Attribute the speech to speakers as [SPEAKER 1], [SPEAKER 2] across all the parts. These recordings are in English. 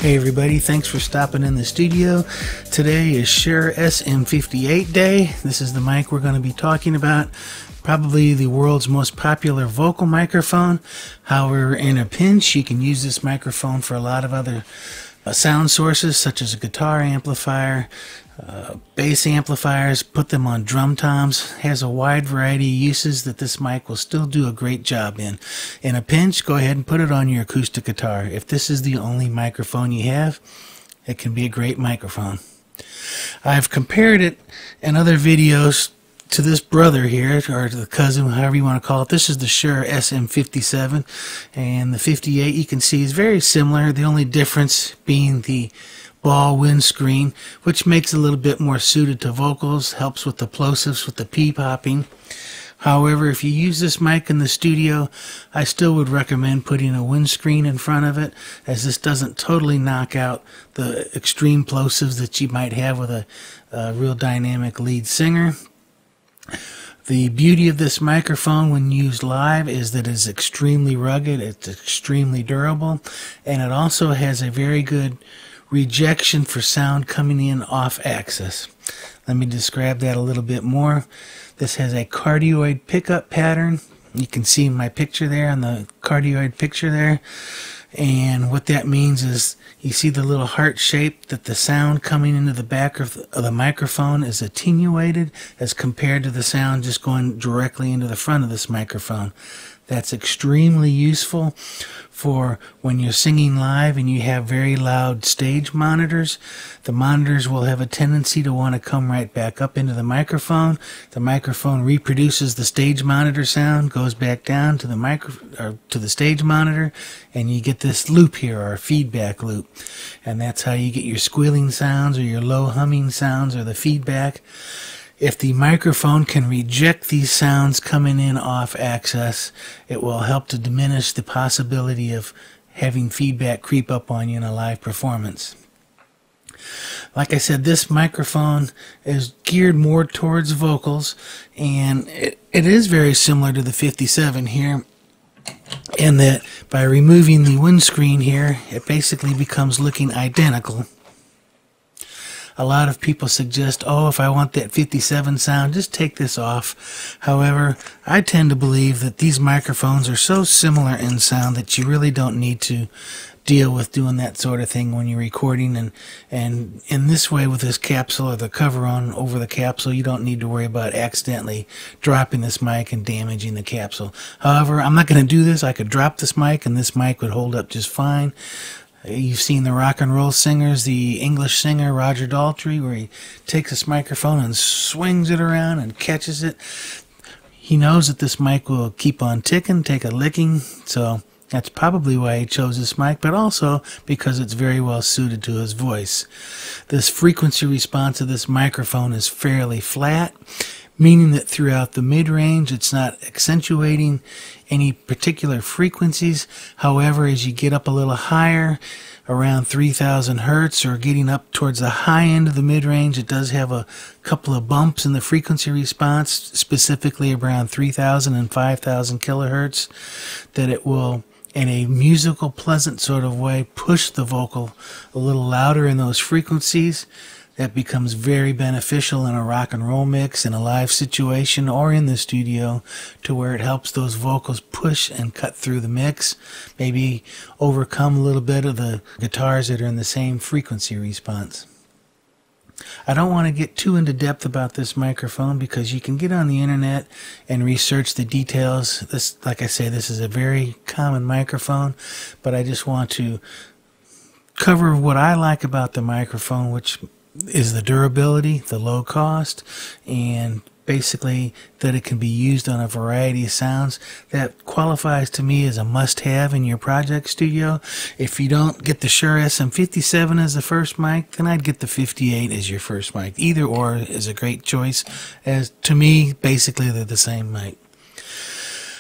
[SPEAKER 1] Hey everybody, thanks for stopping in the studio. Today is Shure SM58 day. This is the mic we're going to be talking about. Probably the world's most popular vocal microphone. However, in a pinch, you can use this microphone for a lot of other sound sources, such as a guitar amplifier, bass amplifiers, put them on drum toms. Has a wide variety of uses that this mic will still do a great job in. In a pinch, go ahead and put it on your acoustic guitar. If this is the only microphone you have, it can be a great microphone. I've compared it in other videos to this brother here, or to the cousin, however you want to call it. This is the Shure SM57, and the 58 you can see is very similar, the only difference being the ball windscreen, which makes it a little bit more suited to vocals, helps with the plosives, with the pee-popping. However, if you use this mic in the studio, I still would recommend putting a windscreen in front of it, as this doesn't totally knock out the extreme plosives that you might have with a real dynamic lead singer. The beauty of this microphone when used live is that it's extremely rugged, it's extremely durable, and it also has a very good rejection for sound coming in off axis. Let me describe that a little bit more. This has a cardioid pickup pattern. You can see my picture there on the cardioid picture there. And what that means is you see the little heart shape, that the sound coming into the back of the microphone is attenuated as compared to the sound just going directly into the front of this microphone. That's extremely useful for when you're singing live and you have very loud stage monitors. The monitors will have a tendency to want to come right back up into the microphone. The microphone reproduces the stage monitor sound, goes back down to the stage monitor, and you get this loop here, or feedback loop. And that's how you get your squealing sounds or your low humming sounds or the feedback. If the microphone can reject these sounds coming in off axis, it will help to diminish the possibility of having feedback creep up on you in a live performance. Like I said, this microphone is geared more towards vocals, and it is very similar to the 57 here, in that by removing the windscreen here, it basically becomes looking identical. A lot of people suggest, oh, if I want that 57 sound, just take this off. However, I tend to believe that these microphones are so similar in sound that you really don't need to deal with doing that sort of thing when you're recording. And in this way, with this capsule or the cover on over the capsule, you don't need to worry about accidentally dropping this mic and damaging the capsule. However, I'm not going to do this. I could drop this mic and this mic would hold up just fine. You've seen the rock and roll singers, the English singer Roger Daltrey, where he takes this microphone and swings it around and catches it. He knows that this mic will keep on ticking, take a licking, so that's probably why he chose this mic, but also because it's very well suited to his voice. This frequency response of this microphone is fairly flat, meaning that throughout the mid-range it's not accentuating any particular frequencies. However, as you get up a little higher, around 3000 hertz, or getting up towards the high end of the mid-range, it does have a couple of bumps in the frequency response, specifically around 3000 and 5000 kilohertz, that it will, in a musical, pleasant sort of way, push the vocal a little louder in those frequencies. That becomes very beneficial in a rock and roll mix, in a live situation, or in the studio, to where it helps those vocals push and cut through the mix, maybe overcome a little bit of the guitars that are in the same frequency response. I don't want to get too into depth about this microphone because you can get on the internet and research the details. This, like I say, this is a very common microphone, but I just want to cover what I like about the microphone, which is the durability, the low cost, and basically that it can be used on a variety of sounds. That qualifies to me as a must-have in your project studio. If you don't get the Shure SM57 as the first mic, then I'd get the 58 as your first mic. Either or is a great choice, as to me, basically they're the same mic.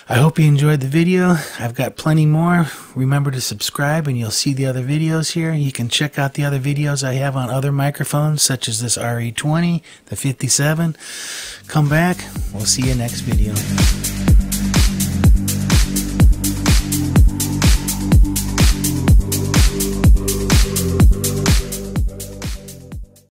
[SPEAKER 1] I hope you enjoyed the video. I've got plenty more. Remember to subscribe and you'll see the other videos here. You can check out the other videos I have on other microphones, such as this RE20, the 57. Come back. We'll see you next video.